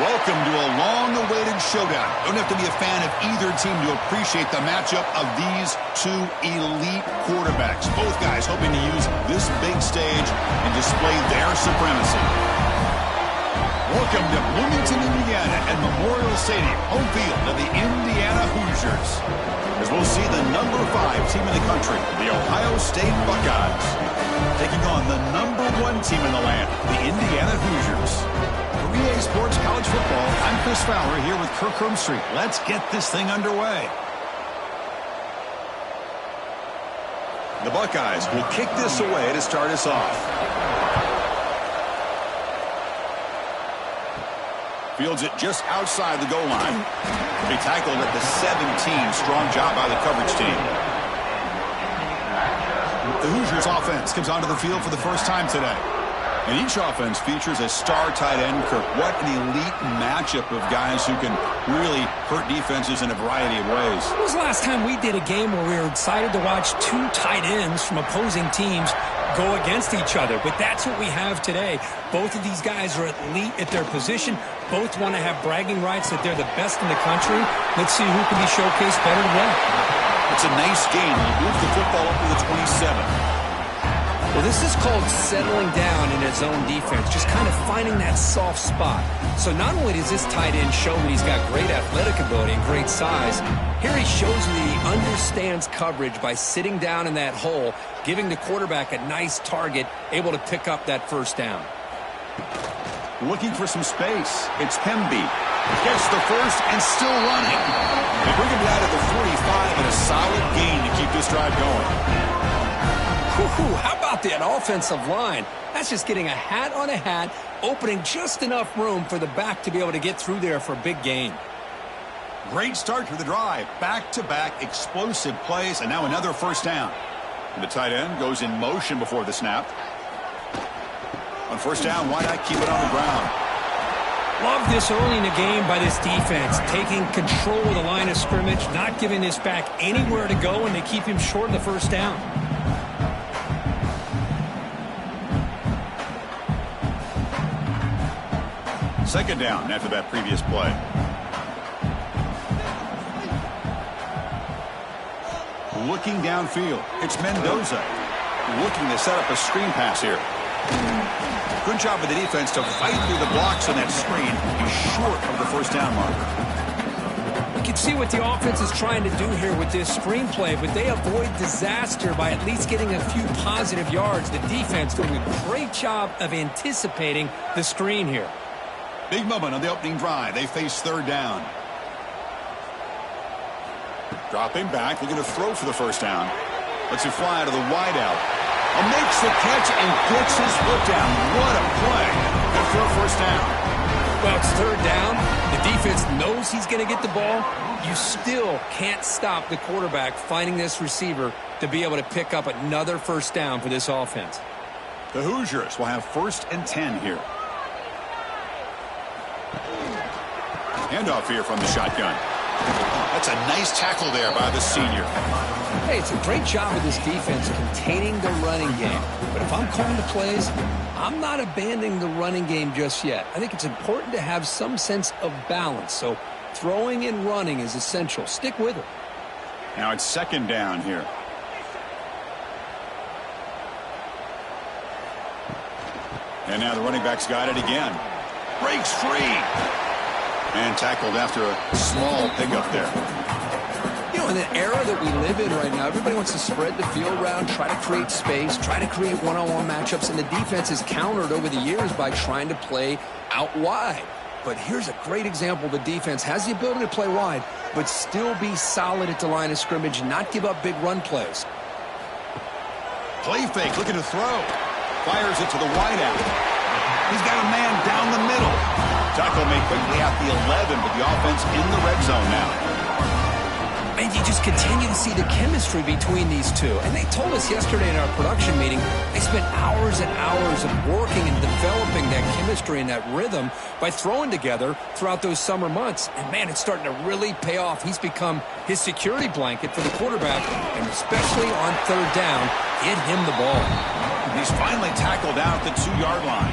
Welcome to a long-awaited showdown. Don't have to be a fan of either team to appreciate the matchup of these two elite quarterbacks. Both guys hoping to use this big stage and display their supremacy. Welcome to Bloomington, Indiana and Memorial Stadium, home field of the Indiana Hoosiers. As we'll see the number 5 team in the country, the Ohio State Buckeyes, taking on the number 1 team in the land, the Indiana Hoosiers. For EA Sports College Football, I'm Chris Fowler here with Kirk Herbstreit. Let's get this thing underway. The Buckeyes will kick this away to start us off. Fields it just outside the goal line. They tackled at the 17. Strong job by the coverage team. The Hoosiers offense comes onto the field for the first time today. And each offense features a star tight end, Kirk. What an elite matchup of guys who can really hurt defenses in a variety of ways. When was the last time we did a game where we were excited to watch 2 tight ends from opposing teams go against each other? But that's what we have today. Both of these guys are elite at their position. Both want to have bragging rights that they're the best in the country. Let's see who can be showcased better today. It's a nice game. He moves the football up to the 27. Well, this is called settling down in his own defense, just kind of finding that soft spot. So not only does this tight end show that he's got great athletic ability and great size, here he shows that he understands coverage by sitting down in that hole, giving the quarterback a nice target, able to pick up that first down. Looking for some space. It's Hemby. Gets the first and still running. They bring him down to the 45 and a solid gain to keep this drive going. How about that offensive line? That's just getting a hat on a hat, opening just enough room for the back to be able to get through there for a big gain. Great start to the drive. Back-to-back explosive plays, and now another first down. And the tight end goes in motion before the snap. On first down, why not keep it on the ground? Love this early in the game by this defense, taking control of the line of scrimmage, not giving this back anywhere to go, and they keep him short of the first down. Second down after that previous play. Looking downfield, it's Mendoza. Looking to set up a screen pass here. Good job of the defense to fight through the blocks on that screen. He's short of the first down marker. You can see what the offense is trying to do here with this screenplay, but they avoid disaster by at least getting a few positive yards. The defense doing a great job of anticipating the screen here. Big moment on the opening drive. They face third down. Dropping back. They're going to throw for the first down. Lets it fly out of the wideout. And makes the catch and gets his foot down. What a play. Good for a first down. Well, it's third down. The defense knows he's going to get the ball. You still can't stop the quarterback finding this receiver to be able to pick up another first down for this offense. The Hoosiers will have 1st and 10 here. Handoff here from the shotgun. That's a nice tackle there by the senior. Hey, it's a great job of this defense containing the running game. But if I'm calling the plays, I'm not abandoning the running game just yet. I think it's important to have some sense of balance. So throwing and running is essential. Stick with it. Now it's second down here. And now the running back's got it again. Breaks free. And tackled after a small pickup there. You know, in the era that we live in right now, everybody wants to spread the field around, try to create space, try to create one-on-one matchups, and the defense has countered over the years by trying to play out wide. But here's a great example. The defense has the ability to play wide, but still be solid at the line of scrimmage, not give up big run plays. Play fake, looking to throw. Fires it to the wideout. He's got a man down the middle. Tackle made quickly at the 11, but the offense in the red zone now. And you just continue to see the chemistry between these two. And they told us yesterday in our production meeting, they spent hours and hours of working and developing that chemistry and that rhythm by throwing together throughout those summer months. And, man, it's starting to really pay off. He's become his security blanket for the quarterback, and especially on third down, get him the ball. He's finally tackled out at the 2-yard line.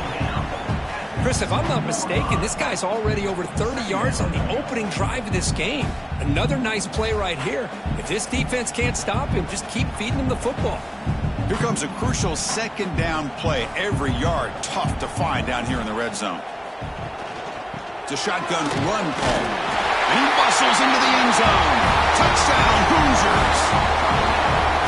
Chris, if I'm not mistaken, this guy's already over 30 yards on the opening drive of this game. Another nice play right here. If this defense can't stop him, just keep feeding him the football. Here comes a crucial second down play. Every yard tough to find down here in the red zone. It's a shotgun run call. And he bustles into the end zone. Touchdown, Hoosiers.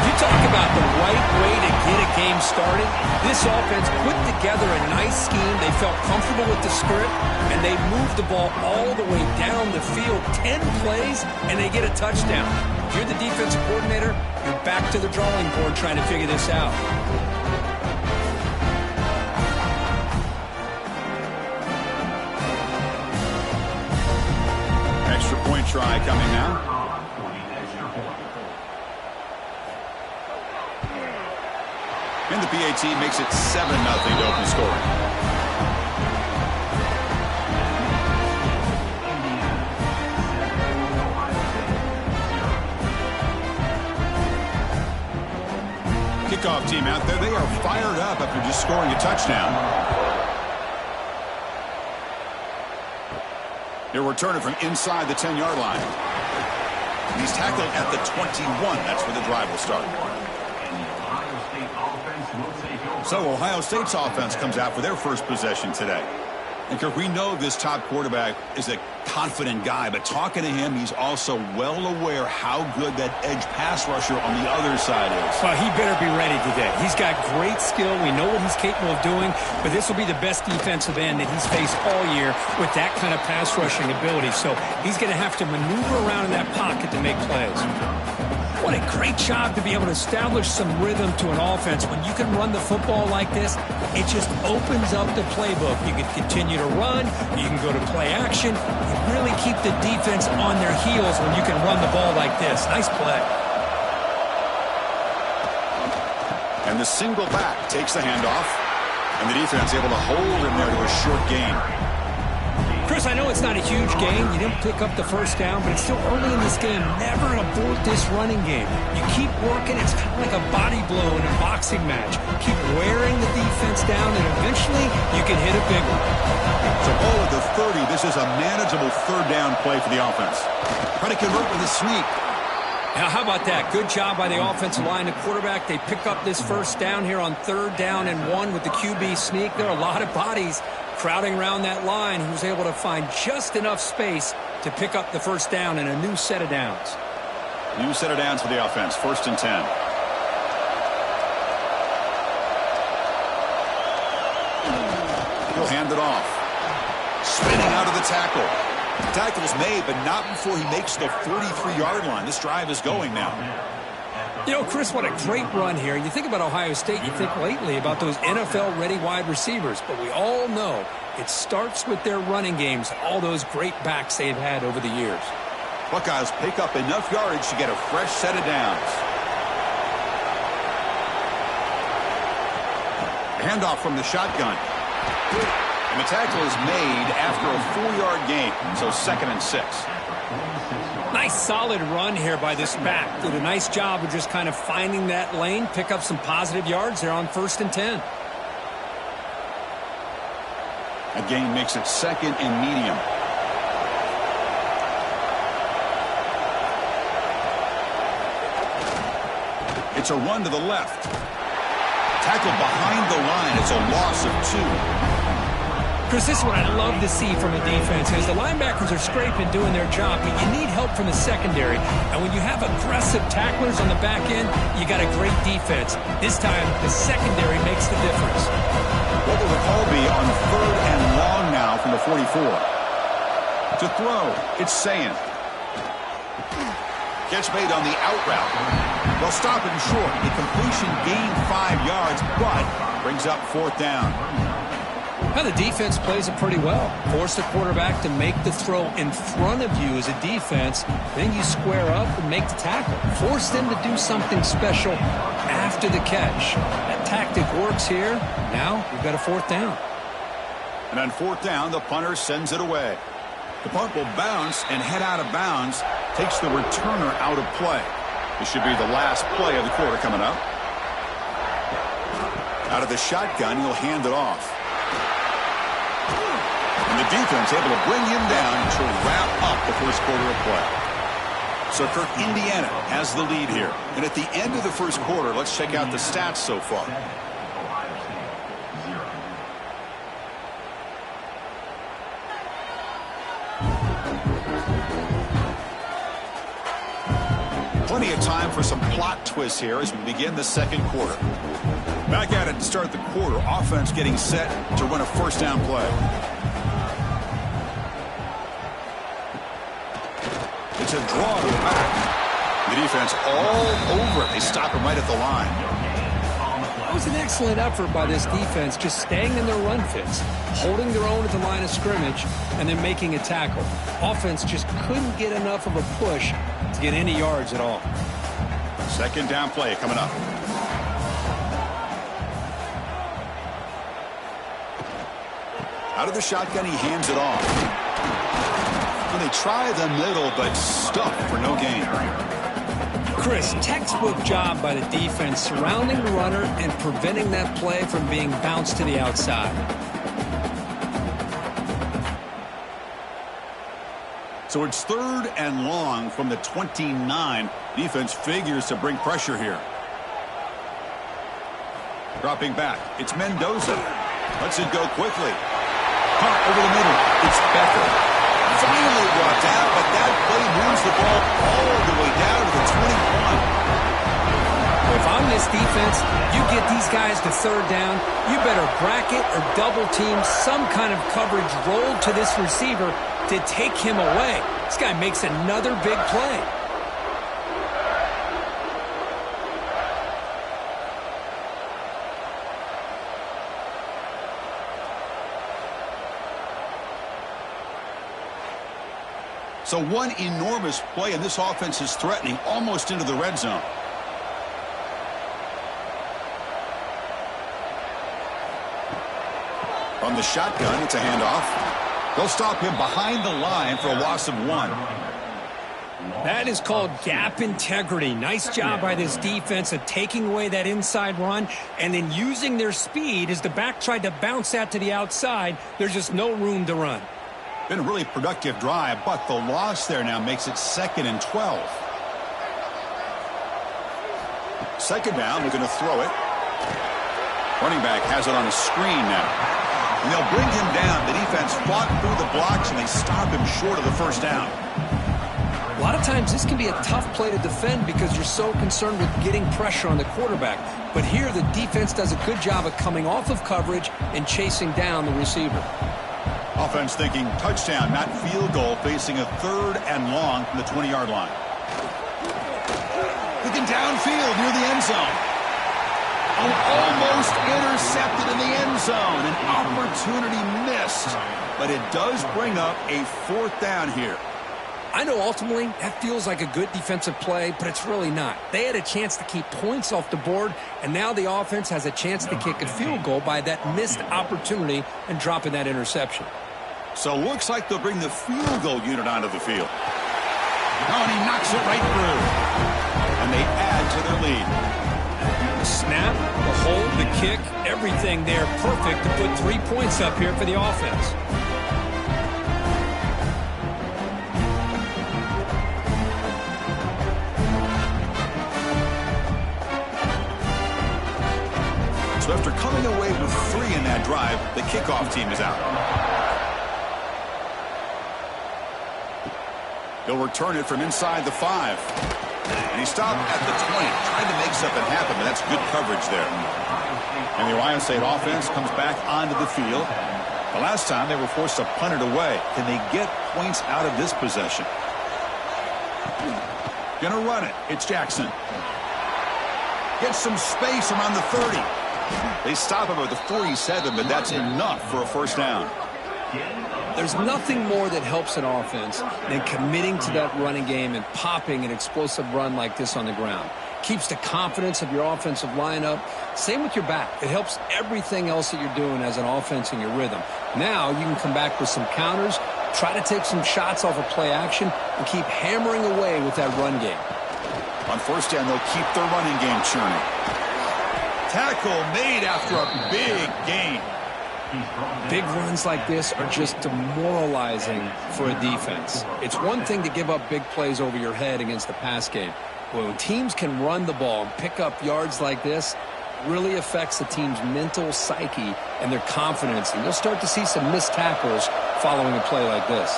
You talk about the right way to get a game started. This offense put together a nice scheme. They felt comfortable with the script, and they moved the ball all the way down the field. 10 plays, and they get a touchdown. If you're the defensive coordinator, you're back to the drawing board trying to figure this out. Extra point try coming now. And the PAT makes it 7-0 to open scoring. Kickoff team out there. They are fired up after just scoring a touchdown. He'll return it from inside the 10-yard line. And he's tackled at the 21. That's where the drive will start. So Ohio State's offense comes out for their first possession today. And Kirk, we know this top quarterback is a confident guy, but talking to him, he's also well aware how good that edge pass rusher on the other side is. Well, he better be ready today. He's got great skill. We know what he's capable of doing, but this will be the best defensive end that he's faced all year with that kind of pass rushing ability. So he's going to have to maneuver around in that pocket to make plays. What a great job to be able to establish some rhythm to an offense. When you can run the football like this, it just opens up the playbook. You can continue to run. You can go to play action. You really keep the defense on their heels when you can run the ball like this. Nice play. And the single back takes the handoff. And the defense able to hold him there to a short gain. Chris, I know it's not a huge game. You didn't pick up the first down, but it's still early in this game. Never abort this running game. You keep working. It's kind of like a body blow in a boxing match. Keep wearing the defense down, and eventually you can hit a big one. So ball at the 30. This is a manageable third down play for the offense. Try to convert with a sneak. Now, how about that? Good job by the offensive line. The quarterback, they pick up this first down here on 3rd down and 1 with the QB sneak. There are a lot of bodies crowding around that line. He was able to find just enough space to pick up the first down and a new set of downs. New set of downs for the offense. 1st and 10. He'll hand it off. Spinning out of the tackle. The tackle's made, but not before he makes the 43-yard line. This drive is going now. You know, Chris, what a great run here. You think about Ohio State, you think lately about those NFL-ready wide receivers, but we all know it starts with their running games, all those great backs they've had over the years. Buckeyes pick up enough yardage to get a fresh set of downs. Handoff from the shotgun. And the tackle is made after a 4-yard gain, so 2nd and 6. Nice solid run here by this back. Did a nice job of just kind of finding that lane, pick up some positive yards there on 1st and 10. A gain makes it 2nd and medium. It's a run to the left. Tackled behind the line. It's a loss of 2. Chris, this is what I love to see from a defense is the linebackers are scraping, doing their job, but you need help from the secondary. And when you have aggressive tacklers on the back end, you got a great defense. This time, the secondary makes the difference. What will the call be on 3rd and long now from the 44? To throw, it's Sayin. Catch made on the out route. They'll stop him short. The completion gained 5 yards, but brings up 4th down. Now the defense plays it pretty well. Force the quarterback to make the throw in front of you as a defense. Then you square up and make the tackle. Force them to do something special after the catch. That tactic works here. Now you've got a 4th down. And on 4th down, the punter sends it away. The punt will bounce and head out of bounds. Takes the returner out of play. This should be the last play of the quarter coming up. Out of the shotgun, he'll hand it off. And the defense able to bring him down to wrap up the first quarter of play. So, Kirk, Indiana has the lead here. And at the end of the first quarter, let's check out the stats so far. Plenty of time for some plot twists here as we begin the second quarter. Back at it to start the quarter. Offense getting set to run a first down play. It's a draw to the back. The defense all over it. They stop him right at the line. That was an excellent effort by this defense, just staying in their run fits, holding their own at the line of scrimmage, and then making a tackle. Offense just couldn't get enough of a push to get any yards at all. Second down play coming up. Out of the shotgun, he hands it off. And they try the middle, but stuck for no gain. Chris, textbook job by the defense surrounding the runner and preventing that play from being bounced to the outside. So it's third and long from the 29. Defense figures to bring pressure here. Dropping back. It's Mendoza. Lets it go quickly. Caught over the middle. It's Becker. Finally brought down, but that play moves the ball all the way down to the 21. If I'm this defense, you get these guys to third down, you better bracket or double team some kind of coverage rolled to this receiver to take him away. This guy makes another big play. So one enormous play, and this offense is threatening almost into the red zone. From the shotgun, it's a handoff. They'll stop him behind the line for a loss of 1. That is called gap integrity. Nice job by this defense of taking away that inside run and then using their speed as the back tried to bounce that to the outside. There's just no room to run. Been a really productive drive, but the loss there now makes it 2nd and 12. Second down, they're going to throw it. Running back has it on a screen now. And they'll bring him down. The defense fought through the blocks, and they stop him short of the first down. A lot of times this can be a tough play to defend because you're so concerned with getting pressure on the quarterback. But here the defense does a good job of coming off of coverage and chasing down the receiver. Offense thinking touchdown, not field goal, facing a third and long from the 20-yard line. Looking downfield near the end zone. Almost intercepted in the end zone. An opportunity missed. But it does bring up a 4th down here. I know ultimately that feels like a good defensive play, but it's really not. They had a chance to keep points off the board, and now the offense has a chance to kick a field goal by that missed opportunity and dropping that interception. So looks like they'll bring the field goal unit onto the field. Oh, and he knocks it right through. And they add to their lead. The snap, the hold, the kick, everything there perfect to put 3 points up here for the offense. So after coming away with 3 in that drive, the kickoff team is out. He'll return it from inside the 5. And he stopped at the 20, trying to make something happen, but that's good coverage there. And the Ohio State offense comes back onto the field. The last time they were forced to punt it away. Can they get points out of this possession? Gonna run it. It's Jackson. Gets some space around the 30. They stop him at the 47, but that's enough for a first down. There's nothing more that helps an offense than committing to that running game and popping an explosive run like this on the ground. Keeps the confidence of your offensive lineup. Same with your back. It helps everything else that you're doing as an offense in your rhythm. Now you can come back with some counters, try to take some shots off of play action, and keep hammering away with that run game. On first down, they'll keep their running game churning. Tackle made after a big gain. Big runs like this are just demoralizing for a defense. It's one thing to give up big plays over your head against the pass game. But when teams can run the ball and pick up yards like this, it really affects the team's mental psyche and their confidence. And you'll start to see some missed tackles following a play like this.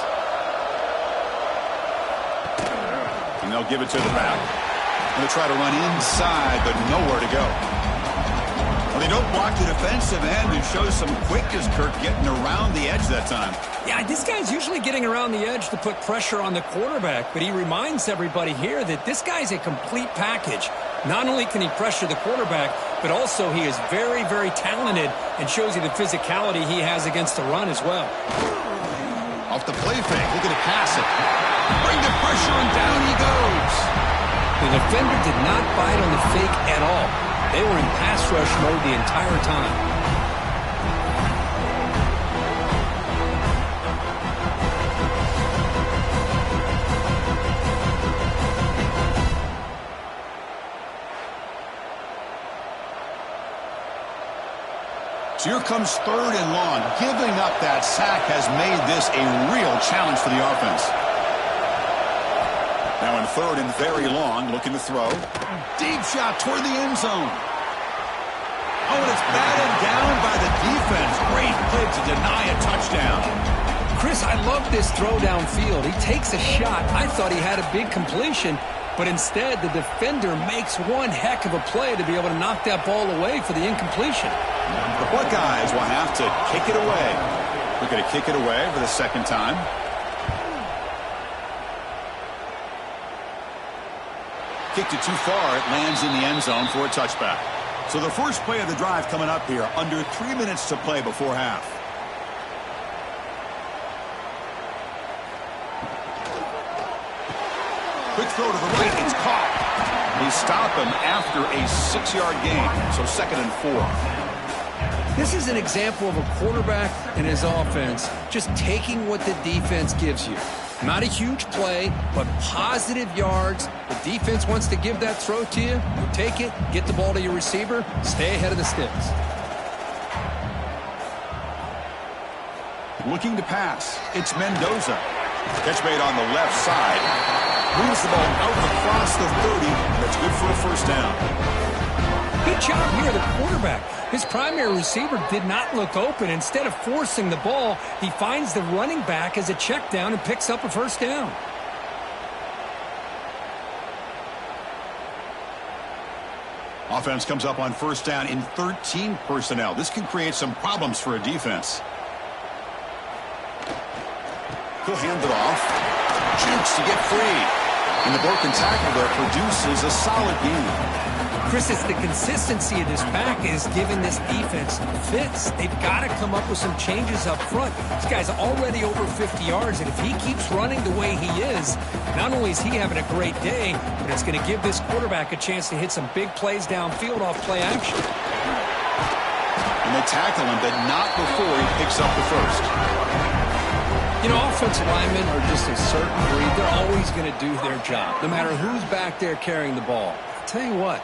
And they'll give it to the back. They'll try to run inside, but nowhere to go. Well, they don't block the defensive end and show some quickness, Kirk, getting around the edge that time. Yeah, this guy's usually getting around the edge to put pressure on the quarterback, but he reminds everybody here that this guy's a complete package. Not only can he pressure the quarterback, but also he is very, very talented and shows you the physicality he has against the run as well. Off the play fake, look at it pass it. Bring the pressure and down he goes. The defender did not bite on the fake at all. They were in pass rush mode the entire time. So here comes 3rd and long. Giving up that sack has made this a real challenge for the offense. Now in 3rd and very long, looking to throw. Deep shot toward the end zone. Oh, and it's batted down by the defense. Great play to deny a touchdown. Chris, I love this throw downfield. He takes a shot. I thought he had a big completion, but instead the defender makes one heck of a play to be able to knock that ball away for the incompletion. The Buckeyes will have to kick it away. We're going to kick it away for the 2nd time. Kicked it too far. It lands in the end zone for a touchback. So the first play of the drive coming up here. Under 3 minutes to play before half. Quick throw to the right. It's caught. They stop him after a 6-yard gain. So 2nd and 4. This is an example of a quarterback and his offense just taking what the defense gives you. Not a huge play, but positive yards. The defense wants to give that throw to you. You take it, get the ball to your receiver, stay ahead of the sticks. Looking to pass. It's Mendoza. Catch made on the left side. Moves the ball out across the 30. That's good for a 1st down. Good job here, the quarterback. His primary receiver did not look open. Instead of forcing the ball, he finds the running back as a check down and picks up a 1st down. Offense comes up on 1st down in 13 personnel. This can create some problems for a defense. He'll hand it off. Jukes to get free. And the broken tackle there produces a solid gain. Chris, it's the consistency of this pack is giving this defense fits. They've got to come up with some changes up front. This guy's already over 50 yards, and if he keeps running the way he is, not only is he having a great day, but it's going to give this quarterback a chance to hit some big plays downfield off play action. And they tackle him, but not before he picks up the 1st. You know, offensive linemen are just a certain breed. They're always going to do their job, no matter who's back there carrying the ball. I'll tell you what.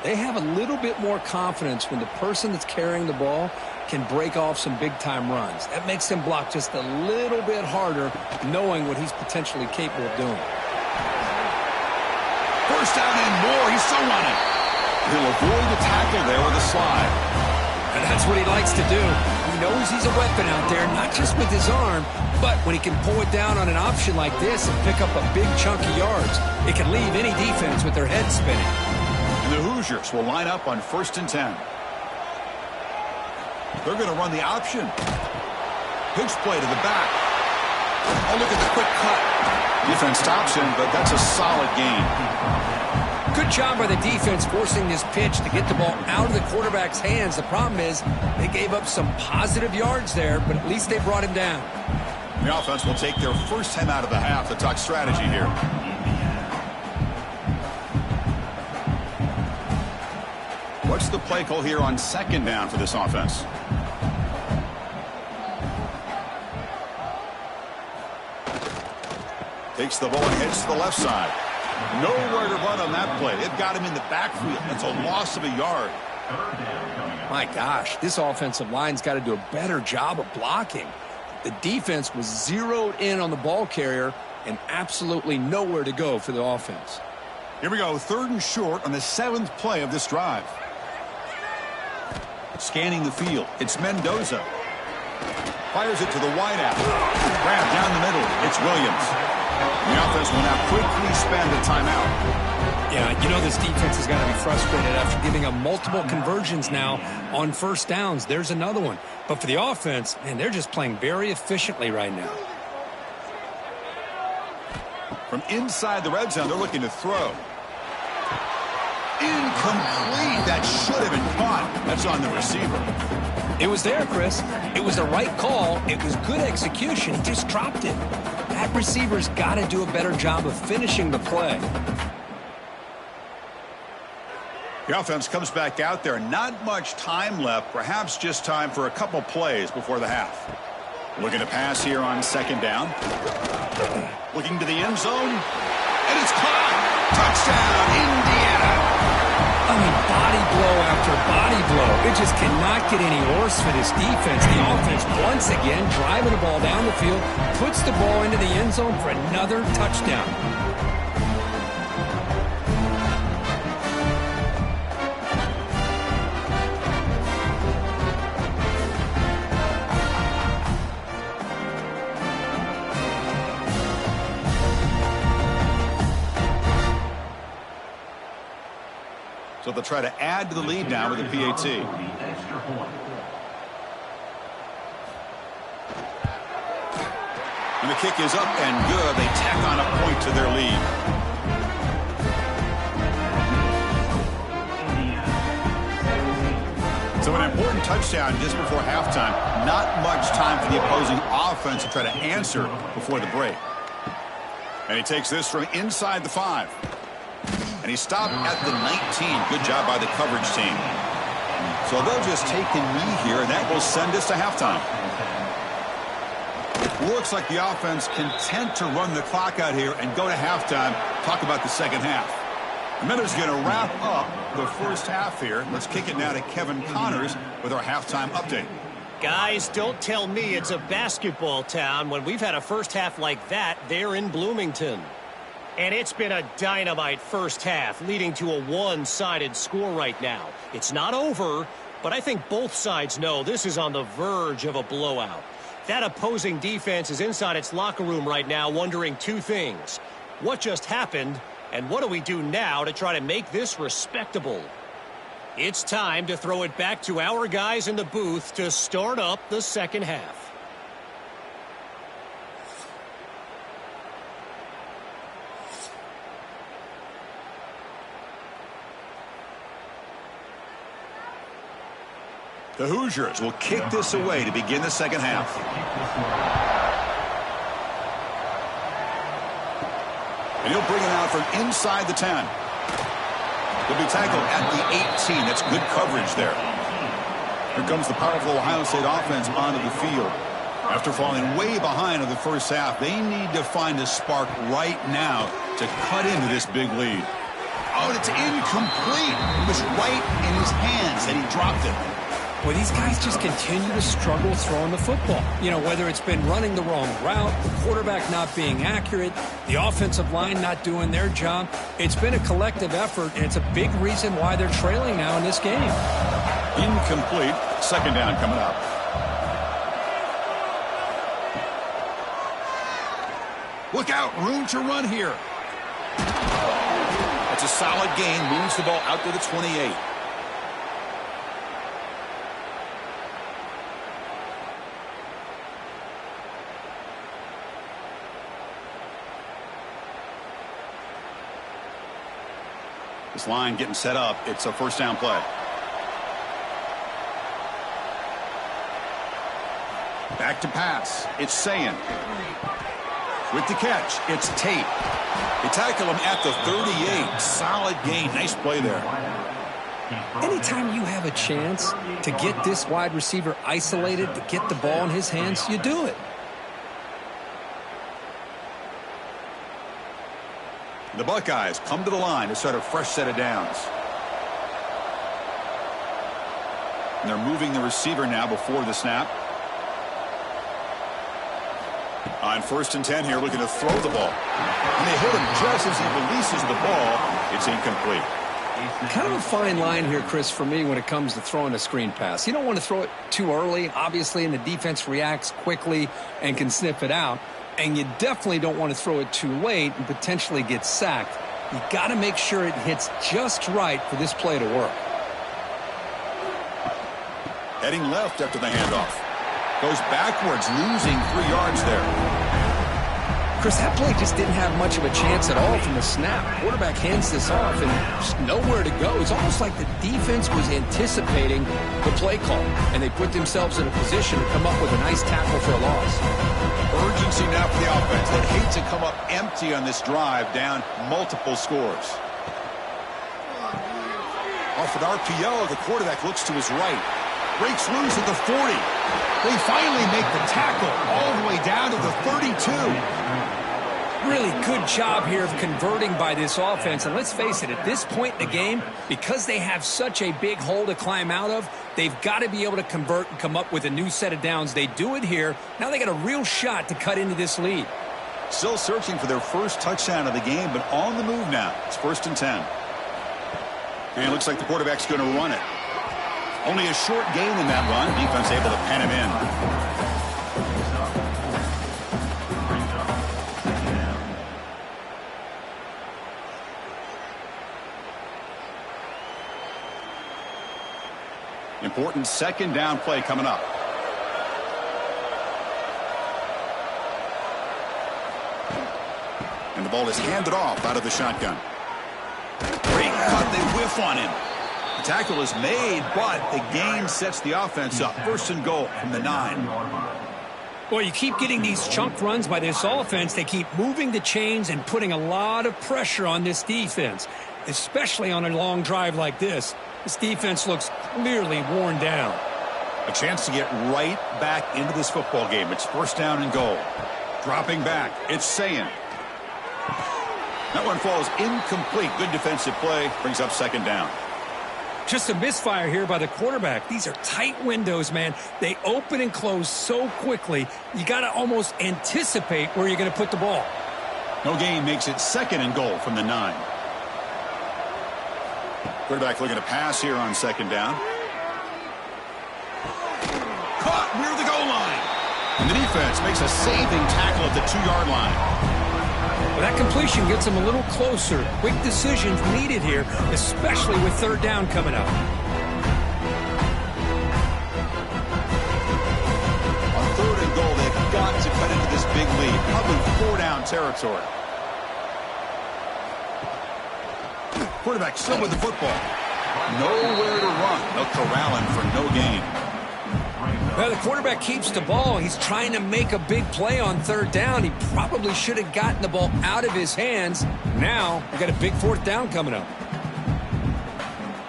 They have a little bit more confidence when the person that's carrying the ball can break off some big-time runs. That makes them block just a little bit harder, knowing what he's potentially capable of doing. 1st down and more. He's still running. He'll avoid the tackle there with a slide. And that's what he likes to do. He knows he's a weapon out there, not just with his arm, but when he can pull it down on an option like this and pick up a big chunk of yards, it can leave any defense with their head spinning. And the Hoosiers will line up on 1st and 10. They're going to run the option. Pitch play to the back. Oh, look at the quick cut. Defense stops him, but that's a solid gain. Good job by the defense forcing this pitch to get the ball out of the quarterback's hands. The problem is they gave up some positive yards there, but at least they brought him down. The offense will take their 1st time out of the half to talk strategy here. What's the play call here on 2nd down for this offense? Takes the ball and heads to the left side. Nowhere to run on that play. It got him in the backfield. That's a loss of a yard. My gosh, this offensive line's got to do a better job of blocking. The defense was zeroed in on the ball carrier and absolutely nowhere to go for the offense. Here we go, 3rd and short on the 7th play of this drive. Scanning the field, it's Mendoza. Fires it to the wideout. Grab down the middle, it's Williams. The offense will now quickly spend a timeout. Yeah, you know this defense has got to be frustrated after giving up multiple conversions now on 1st downs. There's another one. But for the offense, man, they're just playing very efficiently right now. From inside the red zone, they're looking to throw. Incomplete. That should have been caught. That's on the receiver. It was there, Chris. It was the right call. It was good execution. He just dropped it. That receiver's got to do a better job of finishing the play. The offense comes back out there. Not much time left. Perhaps just time for a couple plays before the half. Looking to pass here on 2nd down. Looking to the end zone. And it's caught. Touchdown, Indiana. I mean, body blow after body blow. It just cannot get any worse for this defense. The offense, once again, driving the ball down the field, puts the ball into the end zone for another touchdown. So they'll try to add to the lead now with the PAT. And the kick is up and good. They tack on a point to their lead. So an important touchdown just before halftime. Not much time for the opposing offense to try to answer before the break. And he takes this from inside the 5. And he stopped at the 19. Good job by the coverage team. So they'll just take a knee here, and that will send us to halftime. Looks like the offense content to run the clock out here and go to halftime. Talk about the 2nd half. The Miller's going to wrap up the 1st half here. Let's kick it now to Kevin Connors with our halftime update. Guys, don't tell me it's a basketball town when we've had a 1st half like that there in Bloomington. And it's been a dynamite 1st half, leading to a one-sided score right now. It's not over, but I think both sides know this is on the verge of a blowout. That opposing defense is inside its locker room right now wondering 2 things. What just happened, and what do we do now to try to make this respectable? It's time to throw it back to our guys in the booth to start up the 2nd half. The Hoosiers will kick this away to begin the 2nd half. And he'll bring it out from inside the 10. He'll be tackled at the 18. That's good coverage there. Here comes the powerful Ohio State offense onto the field. After falling way behind in the 1st half, they need to find a spark right now to cut into this big lead. Oh, and it's incomplete. It was right in his hands, and he dropped it. Well, these guys just continue to struggle throwing the football. You know, whether it's been running the wrong route, the quarterback not being accurate, the offensive line not doing their job. It's been a collective effort, and it's a big reason why they're trailing now in this game. Incomplete. 2nd down coming up. Look out. Room to run here. That's a solid gain. Moves the ball out to the 28. This line getting set up. It's a 1st down play. Back to pass. It's Sayin. With the catch, it's Tate. They tackle him at the 38. Solid gain. Nice play there. Anytime you have a chance to get this wide receiver isolated, to get the ball in his hands, you do it. The Buckeyes come to the line to start a fresh set of downs. And they're moving the receiver now before the snap. On 1st and 10 here, looking to throw the ball. And they hit him just as he releases the ball. It's incomplete. Kind of a fine line here, Chris, for me when it comes to throwing a screen pass. You don't want to throw it too early, obviously, and the defense reacts quickly and can sniff it out. And you definitely don't want to throw it too late and potentially get sacked. You got to make sure it hits just right for this play to work. Heading left after the handoff. Goes backwards, losing 3 yards there. Chris, that play just didn't have much of a chance at all from the snap. Quarterback hands this off and just nowhere to go. It's almost like the defense was anticipating the play call, and they put themselves in a position to come up with a nice tackle for a loss. Urgency now for the offense. They'd hate to come up empty on this drive, down multiple scores. Off an RPO, the quarterback looks to his right. Breaks loose at the 40. They finally make the tackle all the way down to the 32. Really good job here of converting by this offense. And let's face it, at this point in the game, because they have such a big hole to climb out of, they've got to be able to convert and come up with a new set of downs. They do it here. Now they got a real shot to cut into this lead. Still searching for their first touchdown of the game, but on the move now. It's 1st and 10. And it looks like the quarterback's going to run it. Only a short gain in that run. Defense able to pen him in. Important 2nd down play coming up. And the ball is handed off out of the shotgun. Great cut. They whiff on him. The tackle is made, but the gain sets the offense up. 1st and goal from the 9. Well, you keep getting these chunk runs by this offense. They keep moving the chains and putting a lot of pressure on this defense, especially on a long drive like this. This defense looks clearly worn down. A chance to get right back into this football game. It's 1st down and goal. Dropping back. It's Sayin. That one falls incomplete. Good defensive play. Brings up 2nd down. Just a misfire here by the quarterback. These are tight windows, man. They open and close so quickly. You got to almost anticipate where you're going to put the ball. No gain makes it 2nd and goal from the 9. Quarterback looking to pass here on 2nd down. Caught near the goal line. And the defense makes a saving tackle at the 2-yard line. Well, that completion gets them a little closer. Quick decisions needed here, especially with 3rd down coming up. On 3rd and goal, they've got to cut into this big lead. Probably 4-down territory. Quarterback still with the football. Nowhere to run. They'll corral him for no gain. Well, the quarterback keeps the ball. He's trying to make a big play on 3rd down. He probably should have gotten the ball out of his hands. Now, we got a big 4th down coming up.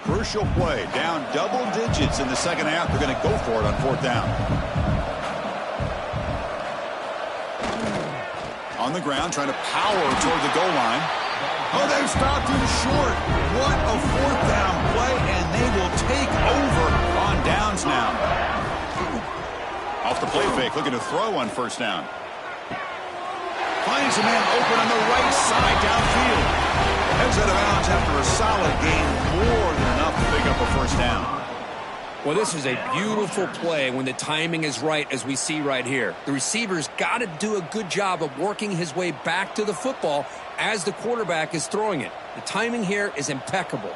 Crucial play. Down double digits in the 2nd half. They're going to go for it on 4th down. On the ground, trying to power toward the goal line. Oh, they've stopped him short. What a 4th down play, and they will take over on downs now. Off the play fake, looking to throw on 1st down. Finds a man open on the right side downfield. Heads out of bounds after a solid gain, more than enough to pick up a 1st down. Well, this is a beautiful play when the timing is right, as we see right here. The receiver's got to do a good job of working his way back to the football as the quarterback is throwing it. The timing here is impeccable.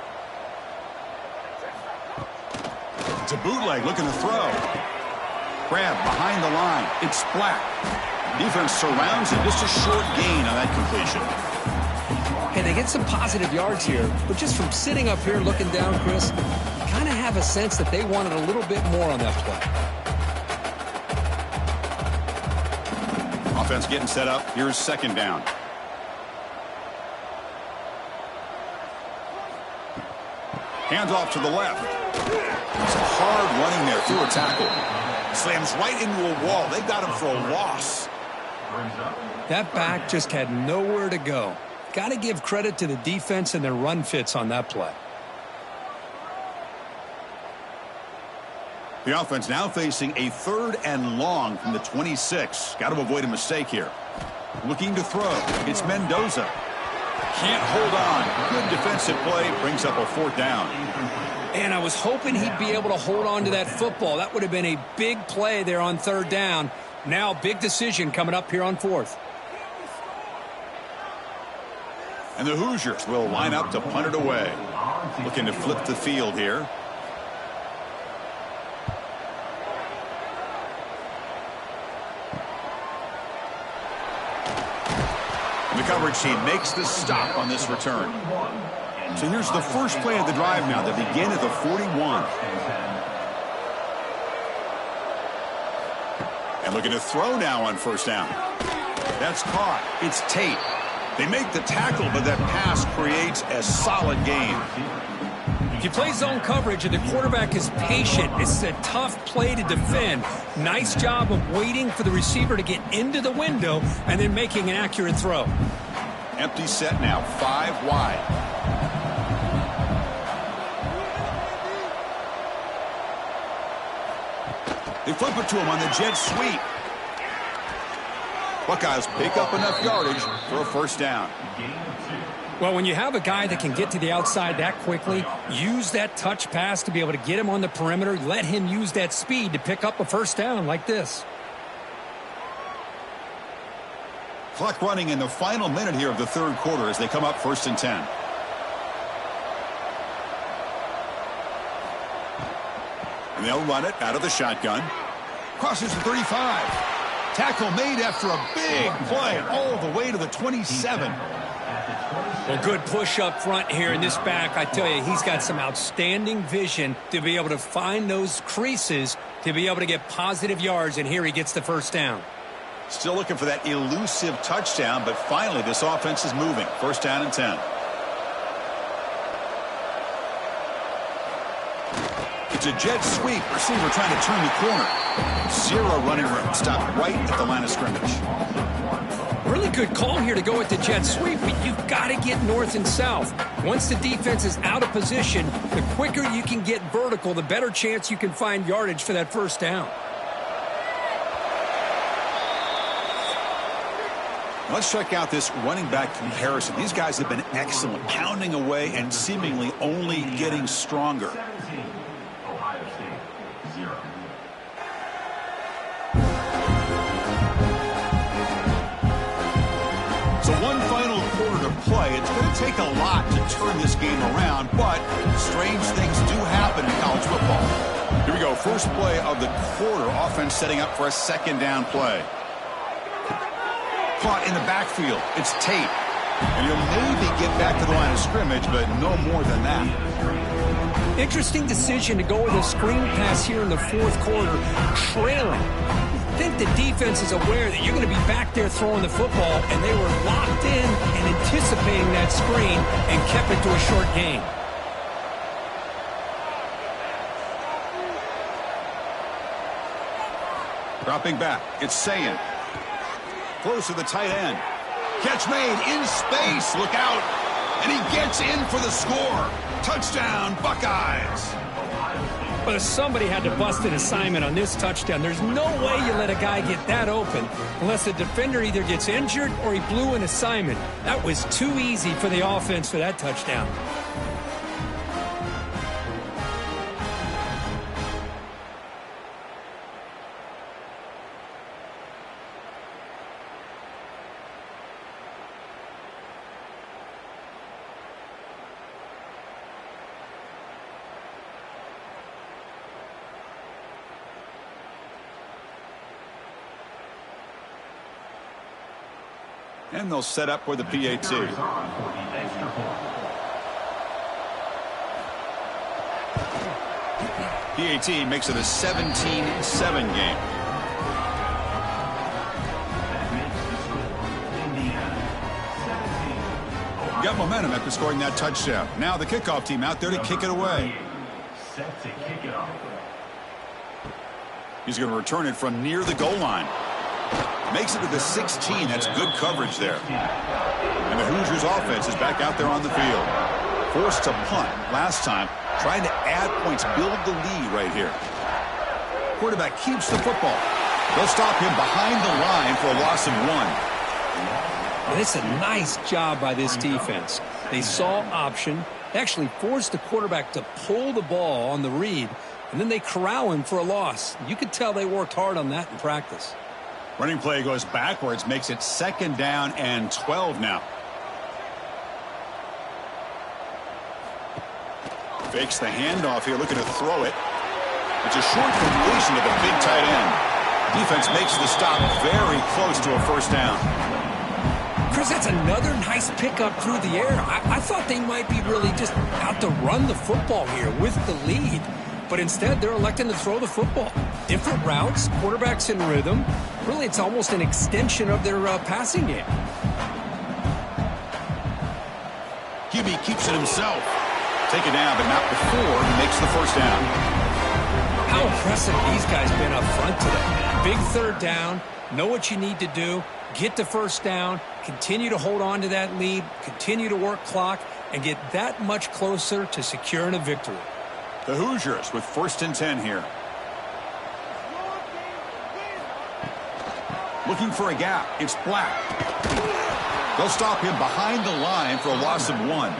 It's a bootleg looking to throw. Grab behind the line. It's Black. Defense surrounds him. Just a short gain on that completion. Hey, they get some positive yards here, but just from sitting up here looking down, Chris, you kind of have a sense that they wanted a little bit more on that play. Offense getting set up. Here's 2nd down. Hands off to the left. It's a hard running there through a tackle. Slams right into a wall. They got him for a loss. That back just had nowhere to go. Got to give credit to the defense and their run fits on that play. The offense now facing a 3rd and long from the 26. Got to avoid a mistake here. Looking to throw. It's Mendoza. Can't hold on. Good defensive play. Brings up a 4th down. And I was hoping he'd be able to hold on to that football. That would have been a big play there on 3rd down. Now, big decision coming up here on 4th. And the Hoosiers will line up to punt it away. Looking to flip the field here. The coverage team makes the stop on this return. So here's the first play of the drive now. They begin at the 41. And looking to throw now on 1st down. That's caught. It's Tate. They make the tackle, but that pass creates a solid gain. If you play zone coverage and the quarterback is patient, it's a tough play to defend. Nice job of waiting for the receiver to get into the window and then making an accurate throw. Empty set now, 5 wide. They flip it to him on the jet sweep. Buckeyes pick up enough yardage for a 1st down. Well, when you have a guy that can get to the outside that quickly, use that touch pass to be able to get him on the perimeter, let him use that speed to pick up a 1st down like this. Clock running in the final minute here of the 3rd quarter as they come up 1st and 10. And they'll run it out of the shotgun. Crosses the 35. Tackle made after a big play all the way to the 27. Well, good push up front here in this back. I tell you, he's got some outstanding vision to be able to find those creases to be able to get positive yards, and here he gets the 1st down. Still looking for that elusive touchdown, but finally this offense is moving. 1st down and 10. It's a jet sweep. Receiver trying to turn the corner. 0 running room. Stopped right at the line of scrimmage. Really good call here to go with the jet sweep, but you've got to get north and south. Once the defense is out of position, the quicker you can get vertical, the better chance you can find yardage for that 1st down. Let's check out this running back comparison. These guys have been excellent, pounding away and seemingly only getting stronger. So one final quarter to play. It's going to take a lot to turn this game around, but strange things do happen in college football. Here we go. First play of the quarter. Offense setting up for a 2nd down play. Caught in the backfield. It's Tate. And he'll maybe get back to the line of scrimmage, but no more than that. Interesting decision to go with a screen pass here in the 4th quarter, trailing. I think the defense is aware that you're going to be back there throwing the football, and they were locked in and anticipating that screen and kept it to a short gain. Dropping back. It's Sayin. Close to the tight end. Catch made in space. Look out. And he gets in for the score. Touchdown, Buckeyes. But somebody had to bust an assignment on this touchdown. There's no way you let a guy get that open unless the defender either gets injured or he blew an assignment. That was too easy for the offense for that touchdown. And they'll set up for the PAT. PAT makes it a 17-7 game. Got momentum after scoring that touchdown. Now the kickoff team out there to kick it away. He's going to return it from near the goal line. Makes it to the 16. That's good coverage there. And the Hoosiers offense is back out there on the field. Forced to punt last time. Trying to add points, build the lead right here. Quarterback keeps the football. They'll stop him behind the line for a loss of 1. And it's a nice job by this defense. They saw option, actually forced the quarterback to pull the ball on the read, and then they corral him for a loss. You could tell they worked hard on that in practice. Running play goes backwards, makes it 2nd down and 12 now. Fakes the handoff here, looking to throw it. It's a short completion to the big tight end. Defense makes the stop very close to a 1st down. Chris, that's another nice pickup through the air. I thought they might be really just out to run the football here with the lead. But instead, they're electing to throw the football. Different routes, quarterbacks in rhythm. Really, it's almost an extension of their passing game. QB keeps it himself. Taken down, but not before he makes the 1st down. How impressive these guys been up front today. Big 3rd down, know what you need to do, get the 1st down, continue to hold on to that lead, continue to work clock, and get that much closer to securing a victory. The Hoosiers with 1st and 10 here. Looking for a gap. It's Black. They'll stop him behind the line for a loss of 1.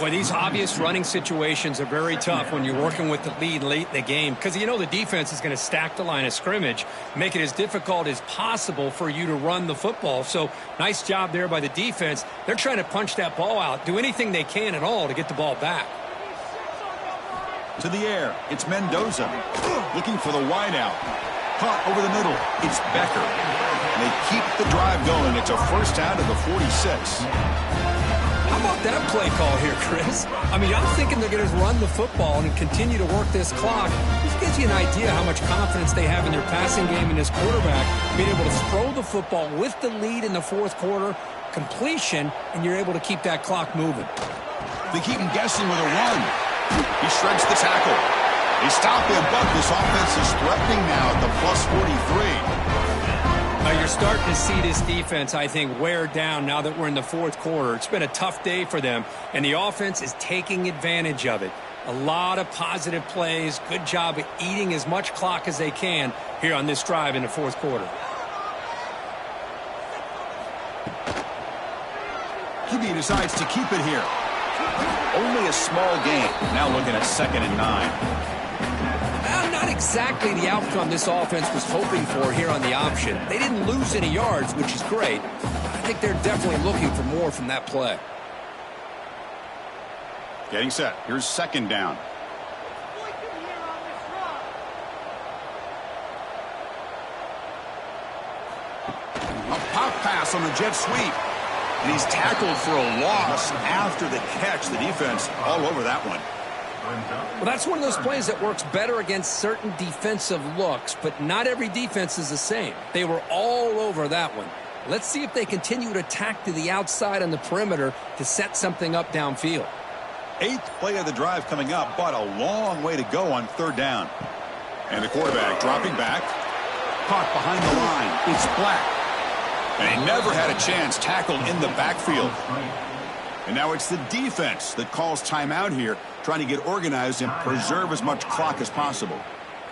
Boy, these obvious running situations are very tough when you're working with the lead late in the game because you know the defense is going to stack the line of scrimmage, make it as difficult as possible for you to run the football. So nice job there by the defense. They're trying to punch that ball out, do anything they can at all to get the ball back. To the air, it's Mendoza. Looking for the wideout. Caught over the middle, it's Becker. And they keep the drive going. It's a 1st down to the 46. How about that play call here, Chris? I mean, I'm thinking they're going to run the football and continue to work this clock. This gives you an idea how much confidence they have in their passing game and this quarterback being able to throw the football with the lead in the 4th quarter, completion, and you're able to keep that clock moving. They keep him guessing with a run. He shreds the tackle. They stop him, but this offense is threatening now at the plus 43. Now you're starting to see this defense, I think, wear down now that we're in the 4th quarter. It's been a tough day for them, and the offense is taking advantage of it. A lot of positive plays. Good job of eating as much clock as they can here on this drive in the 4th quarter. QB decides to keep it here. Only a small gain. Now looking at 2nd and 9. Not exactly the outcome this offense was hoping for here on the option. They didn't lose any yards, which is great. I think they're definitely looking for more from that play. Getting set. Here's 2nd down. A pop pass on the jet sweep. And he's tackled for a loss after the catch. The defense all over that one. Well, that's one of those plays that works better against certain defensive looks, but not every defense is the same. They were all over that one. Let's see if they continue to attack to the outside on the perimeter to set something up downfield. 8th play of the drive coming up, but a long way to go on 3rd down. And the quarterback dropping back. Caught behind the line. It's Black. And he never had a chance tackled in the backfield. And now it's the defense that calls timeout here, trying to get organized and preserve as much clock as possible.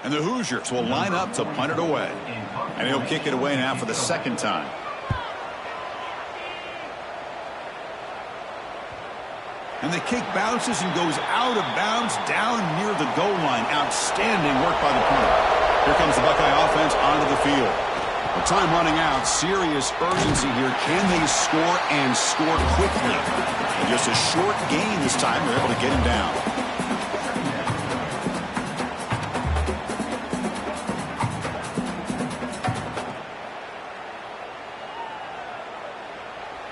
And the Hoosiers will line up to punt it away. And he'll kick it away now for the 2nd time. And the kick bounces and goes out of bounds down near the goal line. Outstanding work by the punter. Here comes the Buckeye offense onto the field. The time running out, serious urgency here. Can they score and score quickly? And just a short gain this time. They're able to get him down.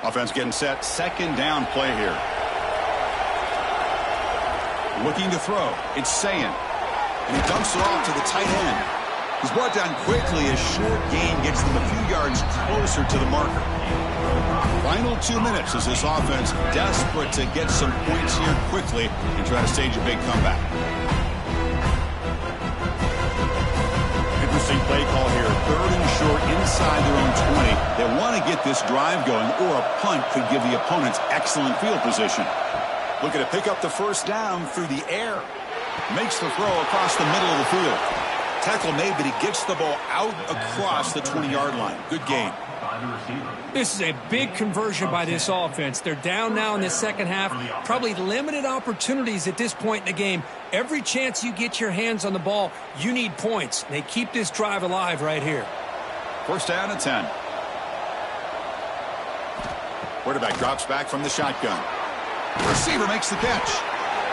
Offense getting set. 2nd down play here. Looking to throw. It's Sayin. And he dumps it off to the tight end. He's brought down quickly. A short gain gets them a few yards closer to the marker. Final 2 minutes as this offense desperate to get some points here quickly and try to stage a big comeback. Interesting play call here. 3rd and short inside their own 20. They want to get this drive going, or a punt could give the opponents excellent field position. Looking to pick up the 1st down through the air. Makes the throw across the middle of the field. Tackle made, but he gets the ball out across the 20-yard line. Good gain. This is a big conversion by this offense. They're down now in the second half. Probably limited opportunities at this point in the game. Every chance you get your hands on the ball, you need points. They keep this drive alive right here. First down and 10. Quarterback drops back from the shotgun. Receiver makes the catch.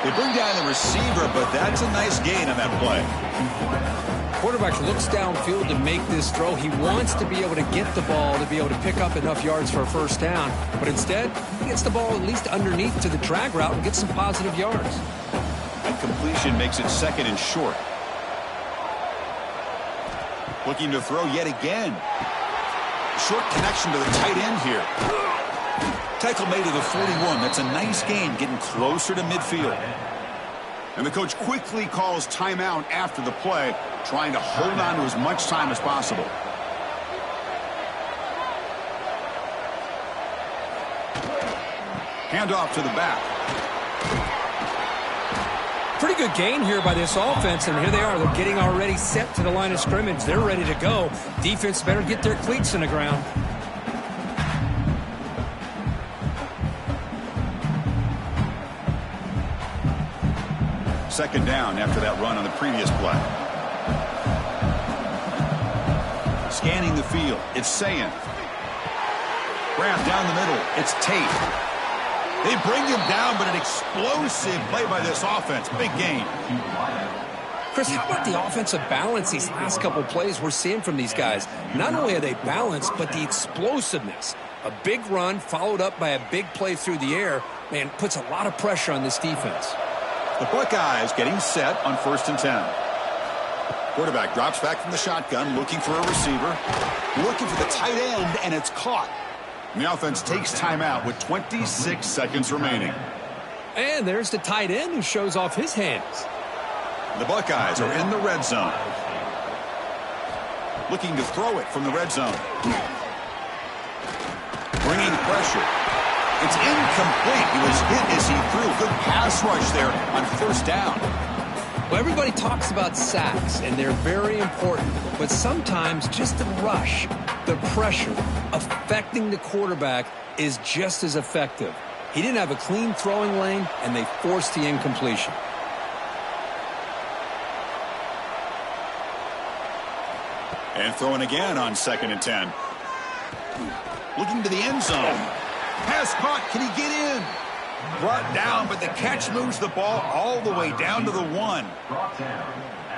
They bring down the receiver, but that's a nice gain on that play. Quarterback looks downfield to make this throw. He wants to be able to get the ball to be able to pick up enough yards for a first down. But instead, he gets the ball at least underneath to the drag route and gets some positive yards. That completion makes it second and short. Looking to throw yet again. Short connection to the tight end here. Tackle made to the 41. That's a nice gain, getting closer to midfield. And the coach quickly calls timeout after the play, trying to hold on to as much time as possible. Handoff to the back. Pretty good gain here by this offense, and here they are. They're getting already set to the line of scrimmage. They're ready to go. Defense better get their cleats in the ground. Second down after that run on the previous play. Scanning the field. It's Sayin. Grab down the middle. It's Tate. They bring him down, but an explosive play by this offense. Big gain. Chris, how about the offensive balance these last couple plays we're seeing from these guys? Not only are they balanced, but the explosiveness. A big run followed up by a big play through the air, man, puts a lot of pressure on this defense. The Buckeyes getting set on 1st and 10. Quarterback drops back from the shotgun, looking for a receiver. Looking for the tight end, and it's caught. And the offense takes timeout with 26 seconds remaining. And there's the tight end who shows off his hands. The Buckeyes are in the red zone. Looking to throw it from the red zone. Bringing pressure. It's incomplete. He was hit as he threw. Good pass rush there on first down. Well, everybody talks about sacks, and they're very important. But sometimes just the rush, the pressure, affecting the quarterback is just as effective. He didn't have a clean throwing lane, and they forced the incompletion. And throwing again on 2nd and 10. Looking to the end zone. Pass caught. Can he get in? Brought down, but the catch moves the ball all the way down to the 1.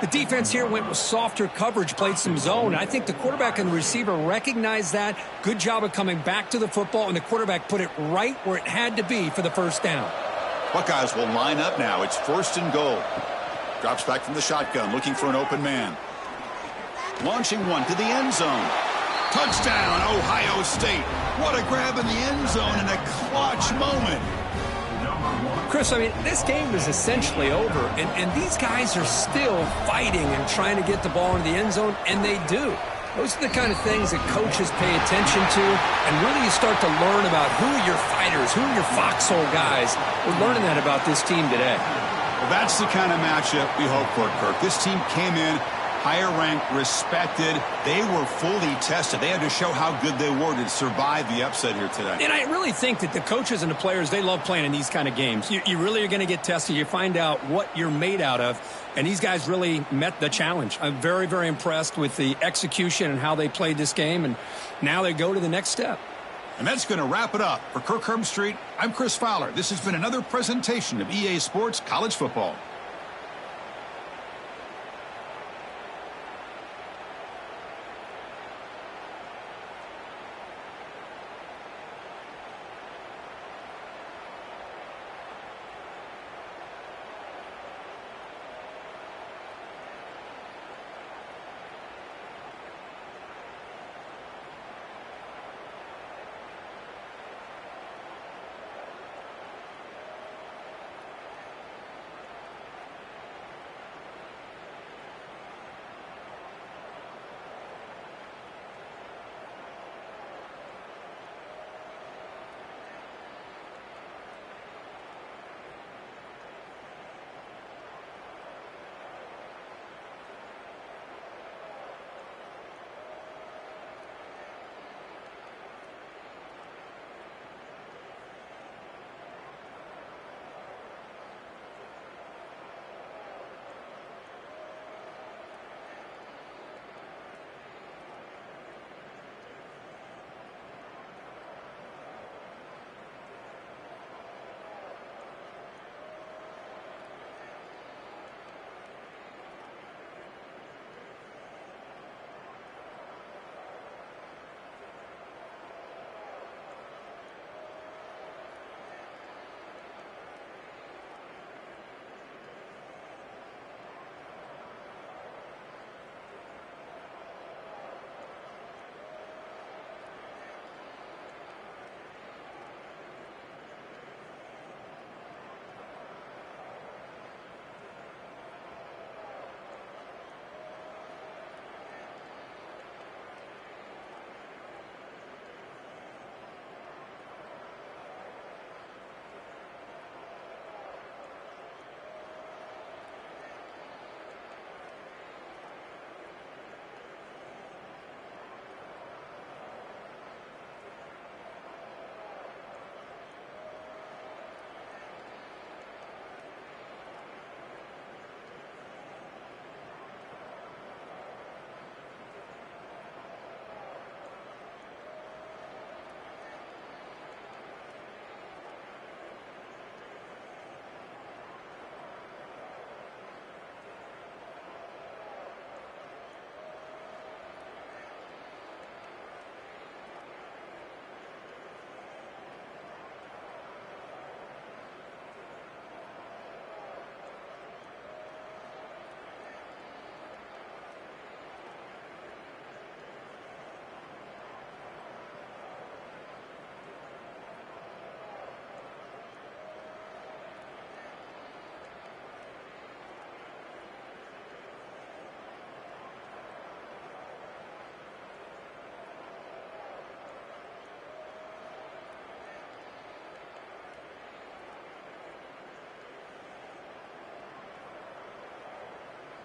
The defense here went with softer coverage, played some zone. I think the quarterback and the receiver recognized that. Good job of coming back to the football, and the quarterback put it right where it had to be for the first down. Buckeyes will line up now. It's 1st and goal. Drops back from the shotgun, looking for an open man. Launching one to the end zone. Touchdown, Ohio State. What a grab in the end zone in a clutch moment. Chris, I mean, this game is essentially over, and these guys are still fighting and trying to get the ball into the end zone, and they do. Those are the kind of things that coaches pay attention to, and really you start to learn about who are your fighters, who are your foxhole guys. We're learning that about this team today. Well, that's the kind of matchup we hope for, Kirk. This team came in higher ranked, respected. They were fully tested. They had to show how good they were to survive the upset here today. And I really think that the coaches and the players, they love playing in these kind of games. You really are going to get tested. You find out what you're made out of. And these guys really met the challenge. I'm very, very impressed with the execution and how they played this game. And now they go to the next step. And that's going to wrap it up. For Kirk Herbstreit, I'm Chris Fowler. This has been another presentation of EA Sports College Football.